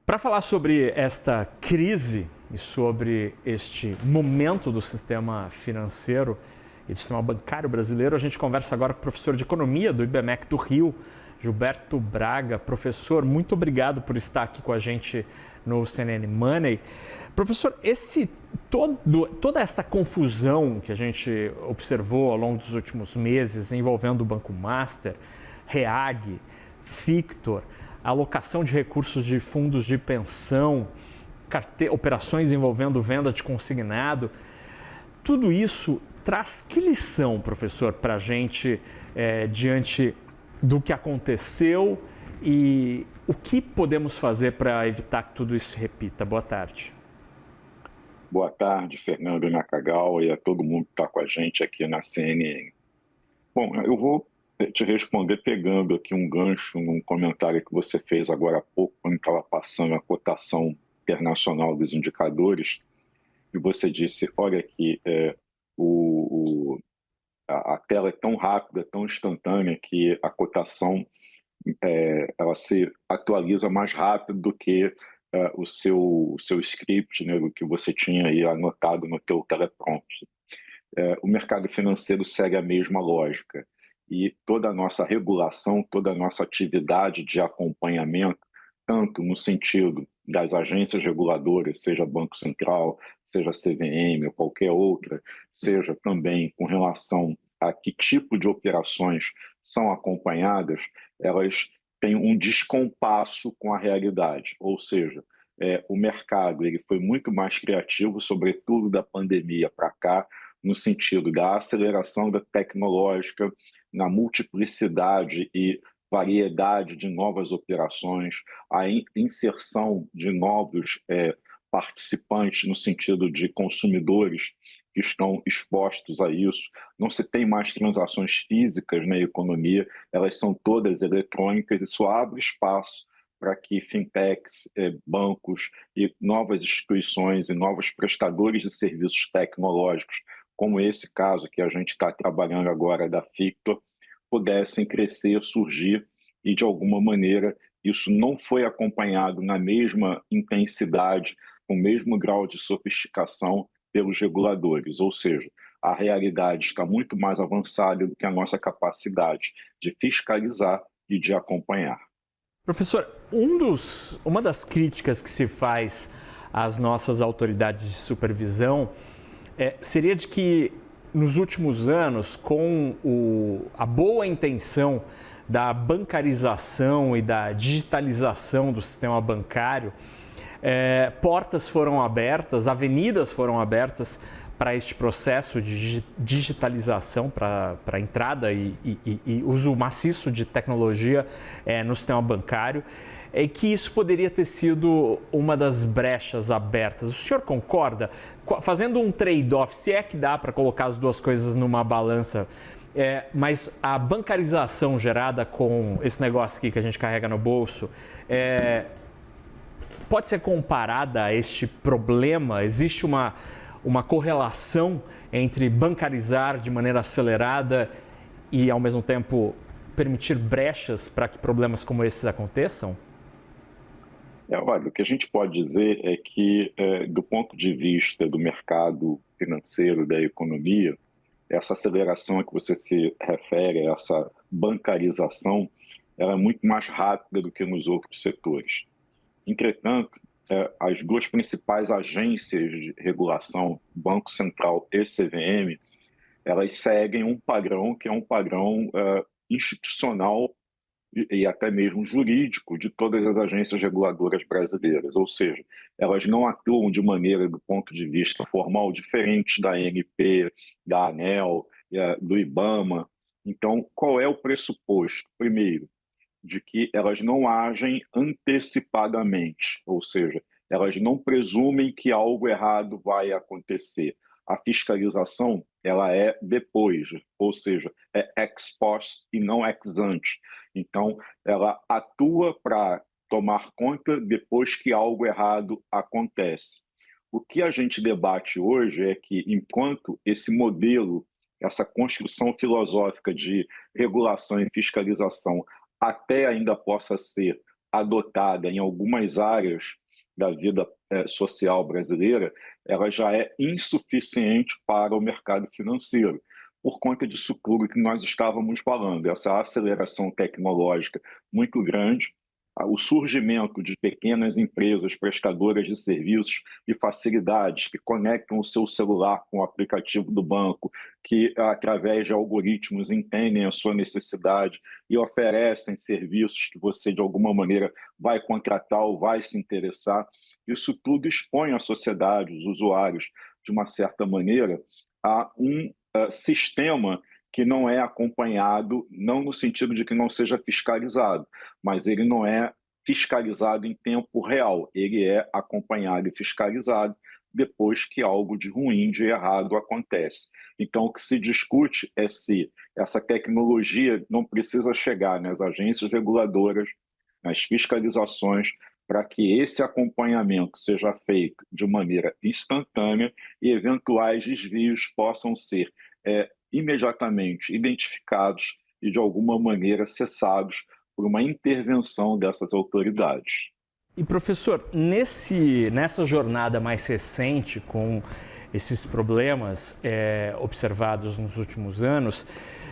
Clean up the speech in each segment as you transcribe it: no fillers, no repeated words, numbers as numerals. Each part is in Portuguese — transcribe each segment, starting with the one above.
Para falar sobre esta crise e sobre este momento do sistema financeiro e do sistema bancário brasileiro, a gente conversa agora com o professor de Economia do IBMEC do Rio, Gilberto Braga. Professor, muito obrigado por estar aqui com a gente no CNN Money. Professor, toda esta confusão que a gente observou ao longo dos últimos meses envolvendo o Banco Master, REAG, Fictor, alocação de recursos de fundos de pensão, operações envolvendo venda de consignado, tudo isso traz que lição, professor, para a gente diante do que aconteceu e o que podemos fazer para evitar que tudo isso se repita? Boa tarde. Boa tarde, Fernando Nakagal, e a todo mundo que está com a gente aqui na CNN. Bom, eu vou te responder pegando aqui um gancho num comentário que você fez agora há pouco, quando estava passando a cotação internacional dos indicadores, e você disse, olha aqui, a tela é tão rápida, tão instantânea, que a cotação ela se atualiza mais rápido do que o seu script, né, do que você tinha aí anotado no teu teleprompter. O mercado financeiro segue a mesma lógica e toda a nossa regulação, toda a nossa atividade de acompanhamento, tanto no sentido das agências reguladoras, seja Banco Central, seja CVM ou qualquer outra, seja também com relação a que tipo de operações são acompanhadas, elas têm um descompasso com a realidade, ou seja, o mercado ele foi muito mais criativo, sobretudo da pandemia para cá, no sentido da aceleração da tecnológica, na multiplicidade e variedade de novas operações, a inserção de novos participantes no sentido de consumidores que estão expostos a isso. Não se tem mais transações físicas na economia, elas são todas eletrônicas, isso abre espaço para que fintechs, bancos e novas instituições e novos prestadores de serviços tecnológicos, como esse caso que a gente está trabalhando agora da Fictor, pudessem crescer, surgir e, de alguma maneira, isso não foi acompanhado na mesma intensidade, com o mesmo grau de sofisticação pelos reguladores, ou seja, a realidade está muito mais avançada do que a nossa capacidade de fiscalizar e de acompanhar. Professor, uma das críticas que se faz às nossas autoridades de supervisão seria de que, nos últimos anos, com a boa intenção da bancarização e da digitalização do sistema bancário, portas foram abertas, avenidas foram abertas para este processo de digitalização, para entrada e uso maciço de tecnologia no sistema bancário, e que isso poderia ter sido uma das brechas abertas. O senhor concorda? Fazendo um trade-off, se é que dá para colocar as duas coisas numa balança, mas a bancarização gerada com esse negócio aqui que a gente carrega no bolso, pode ser comparada a este problema? Existe uma correlação entre bancarizar de maneira acelerada e, ao mesmo tempo, permitir brechas para que problemas como esses aconteçam? Olha, o que a gente pode dizer é que, do ponto de vista do mercado financeiro, da economia, essa aceleração a que você se refere, essa bancarização, ela é muito mais rápida do que nos outros setores. Entretanto, as duas principais agências de regulação, Banco Central e CVM, elas seguem um padrão que é um padrão institucional e até mesmo jurídico de todas as agências reguladoras brasileiras, ou seja, elas não atuam de maneira, do ponto de vista formal, diferente da ANP, da ANEEL, do IBAMA. Então, qual é o pressuposto? Primeiro, de que elas não agem antecipadamente, ou seja, elas não presumem que algo errado vai acontecer. A fiscalização, ela é depois, ou seja, é ex post e não ex ante. Então, ela atua para tomar conta depois que algo errado acontece. O que a gente debate hoje é que, enquanto esse modelo, essa construção filosófica de regulação e fiscalização até ainda possa ser adotada em algumas áreas da vida social brasileira, ela já é insuficiente para o mercado financeiro, por conta disso tudo que nós estávamos falando, essa aceleração tecnológica muito grande, o surgimento de pequenas empresas prestadoras de serviços e facilidades que conectam o seu celular com o aplicativo do banco, que através de algoritmos entendem a sua necessidade e oferecem serviços que você de alguma maneira vai contratar ou vai se interessar. Isso tudo expõe a sociedade, os usuários, de uma certa maneira, a um sistema que não é acompanhado, não no sentido de que não seja fiscalizado, mas ele não é fiscalizado em tempo real, ele é acompanhado e fiscalizado depois que algo de ruim, de errado acontece. Então, o que se discute é se essa tecnologia não precisa chegar nas agências reguladoras, nas fiscalizações, para que esse acompanhamento seja feito de maneira instantânea e eventuais desvios possam ser imediatamente identificados e, de alguma maneira, cessados por uma intervenção dessas autoridades. E, professor, nessa jornada mais recente, com esses problemas observados nos últimos anos,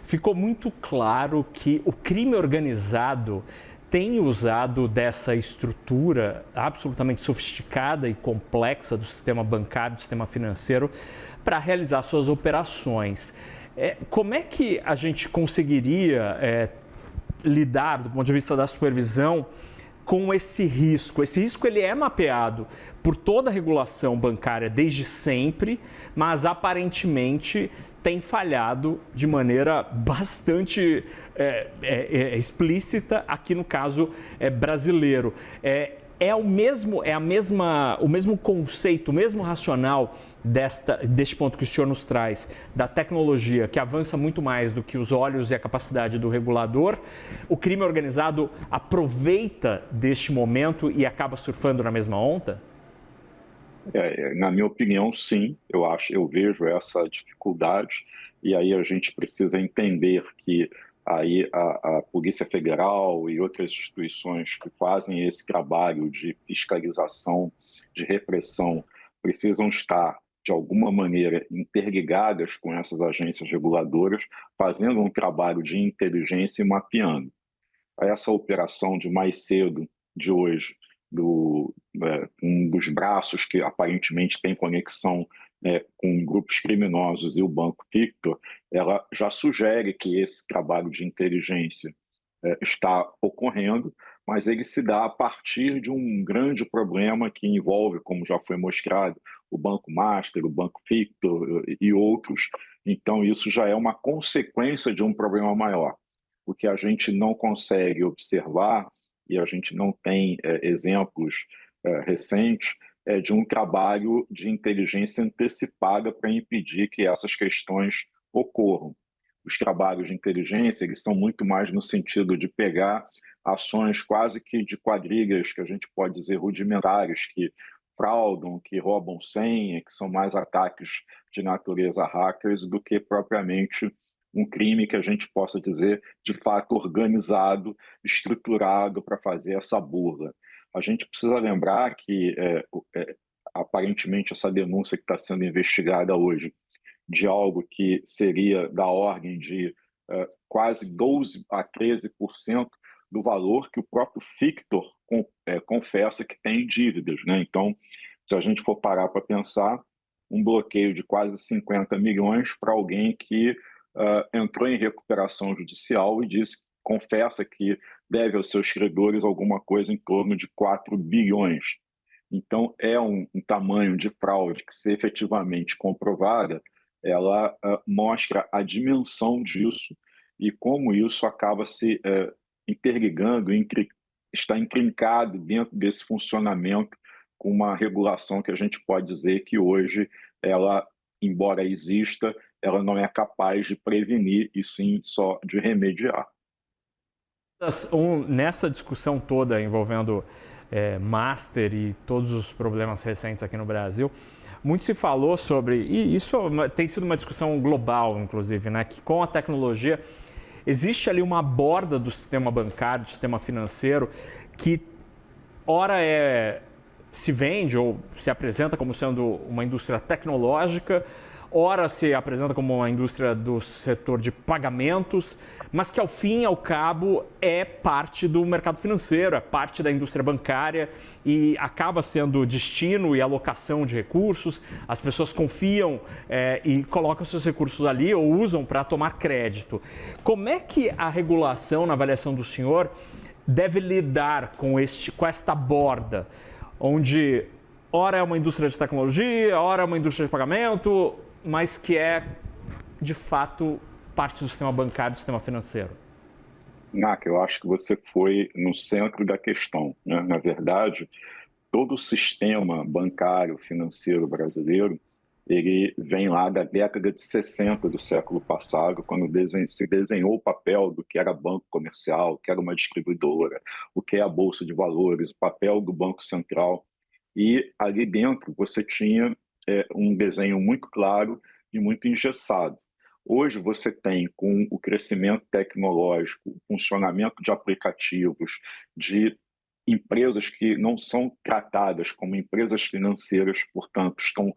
ficou muito claro que o crime organizado tem usado dessa estrutura absolutamente sofisticada e complexa do sistema bancário, do sistema financeiro, para realizar suas operações. Como é que a gente conseguiria lidar, do ponto de vista da supervisão, com esse risco? Esse risco ele é mapeado por toda a regulação bancária desde sempre, mas aparentemente tem falhado de maneira bastante explícita aqui no caso brasileiro. O mesmo conceito, o mesmo racional deste ponto que o senhor nos traz, da tecnologia que avança muito mais do que os olhos e a capacidade do regulador. O crime organizado aproveita deste momento e acaba surfando na mesma onda? Na minha opinião, sim, eu vejo essa dificuldade, e aí a gente precisa entender que aí a Polícia Federal e outras instituições que fazem esse trabalho de fiscalização, de repressão, precisam estar, de alguma maneira, interligadas com essas agências reguladoras, fazendo um trabalho de inteligência e mapeando. Essa operação de mais cedo, de hoje, um dos braços que aparentemente tem conexão com grupos criminosos e o Banco Victor, ela já sugere que esse trabalho de inteligência está ocorrendo, mas ele se dá a partir de um grande problema que envolve, como já foi mostrado, o Banco Master, o Banco Victor e outros. Então, isso já é uma consequência de um problema maior. O que a gente não consegue observar, e a gente não tem exemplos recentes, de um trabalho de inteligência antecipada para impedir que essas questões ocorram. Os trabalhos de inteligência, eles são muito mais no sentido de pegar ações quase que de quadrilhas, que a gente pode dizer rudimentares, que fraudam, que roubam senha, que são mais ataques de natureza hackers do que propriamente um crime que a gente possa dizer de fato organizado, estruturado para fazer essa burla. A gente precisa lembrar que aparentemente essa denúncia que está sendo investigada hoje de algo que seria da ordem de quase 12% a 13% do valor que o próprio Victor confessa que tem dívidas, né? Então, se a gente for parar para pensar, um bloqueio de quase 50 milhões para alguém que entrou em recuperação judicial e confessa que deve aos seus credores alguma coisa em torno de 4 bilhões. Então, é um tamanho de fraude que, se efetivamente comprovada, ela mostra a dimensão disso e como isso acaba se interligando, está intrincado dentro desse funcionamento com uma regulação que a gente pode dizer que hoje, ela, embora exista, ela não é capaz de prevenir e sim só de remediar. Nessa discussão toda envolvendo Master e todos os problemas recentes aqui no Brasil, muito se falou sobre, e isso tem sido uma discussão global, inclusive, né, que com a tecnologia existe ali uma borda do sistema bancário, do sistema financeiro, que ora se vende ou se apresenta como sendo uma indústria tecnológica, ora se apresenta como uma indústria do setor de pagamentos, mas que ao fim e ao cabo é parte do mercado financeiro, é parte da indústria bancária e acaba sendo destino e alocação de recursos. As pessoas confiam e colocam seus recursos ali ou usam para tomar crédito. Como é que a regulação, na avaliação do senhor, deve lidar com esta borda, onde ora é uma indústria de tecnologia, ora é uma indústria de pagamento, mas que é, de fato, parte do sistema bancário, do sistema financeiro? Eu acho que você foi no centro da questão, né? Na verdade, todo o sistema bancário financeiro brasileiro, ele vem lá da década de 60 do século passado, quando se desenhou o papel do que era banco comercial, o que era uma distribuidora, o que é a Bolsa de Valores, o papel do Banco Central. E ali dentro você tinha um desenho muito claro e muito engessado. Hoje você tem, com o crescimento tecnológico, o funcionamento de aplicativos, de empresas que não são tratadas como empresas financeiras, portanto, estão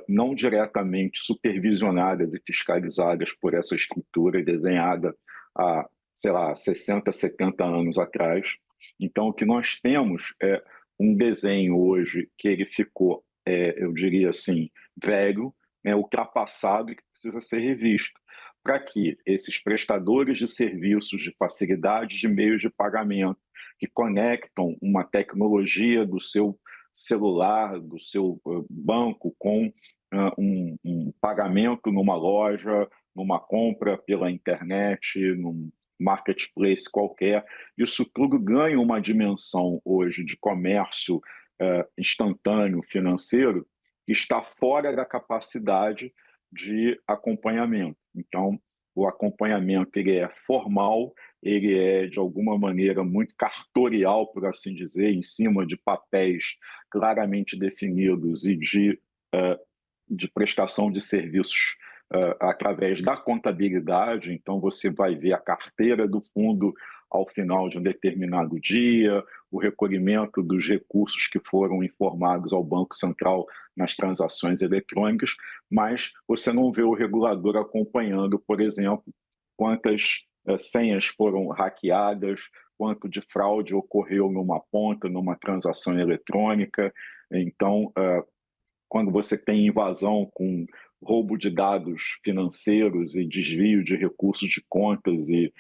não diretamente supervisionadas e fiscalizadas por essa estrutura desenhada há, sei lá, 60, 70 anos atrás. Então, o que nós temos é um desenho hoje que ele ficou, eu diria assim, velho, ultrapassado e que precisa ser revisto, para que esses prestadores de serviços de facilidade de meios de pagamento que conectam uma tecnologia do seu celular, do seu banco com um pagamento numa loja, numa compra pela internet, num marketplace qualquer, isso tudo ganha uma dimensão hoje de comércio instantâneo financeiro que está fora da capacidade de acompanhamento. Então, o acompanhamento ele é formal, ele é, de alguma maneira, muito cartorial, por assim dizer, em cima de papéis claramente definidos e de prestação de serviços através da contabilidade. Então, você vai ver a carteira do fundo ao final de um determinado dia, o recolhimento dos recursos que foram informados ao Banco Central nas transações eletrônicas, mas você não vê o regulador acompanhando, por exemplo, quantas senhas foram hackeadas, quanto de fraude ocorreu numa ponta, numa transação eletrônica. Então, quando você tem invasão com roubo de dados financeiros e desvio de recursos de contas e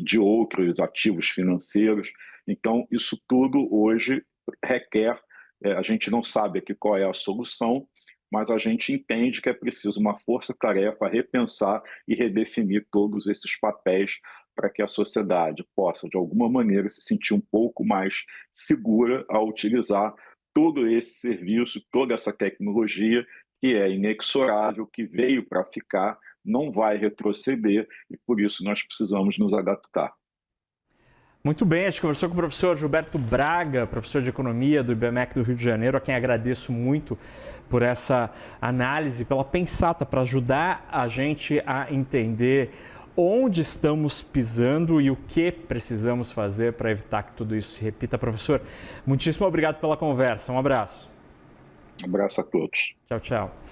de outros ativos financeiros. Então, isso tudo hoje requer, a gente não sabe aqui qual é a solução, mas a gente entende que é preciso uma força-tarefa repensar e redefinir todos esses papéis para que a sociedade possa, de alguma maneira, se sentir um pouco mais segura ao utilizar todo esse serviço, toda essa tecnologia que é inexorável, que veio para ficar, não vai retroceder e por isso nós precisamos nos adaptar. Muito bem, a gente conversou com o professor Gilberto Braga, professor de Economia do IBMEC do Rio de Janeiro, a quem agradeço muito por essa análise, pela pensata, para ajudar a gente a entender onde estamos pisando e o que precisamos fazer para evitar que tudo isso se repita. Professor, muitíssimo obrigado pela conversa. Um abraço. Um abraço a todos. Tchau, tchau.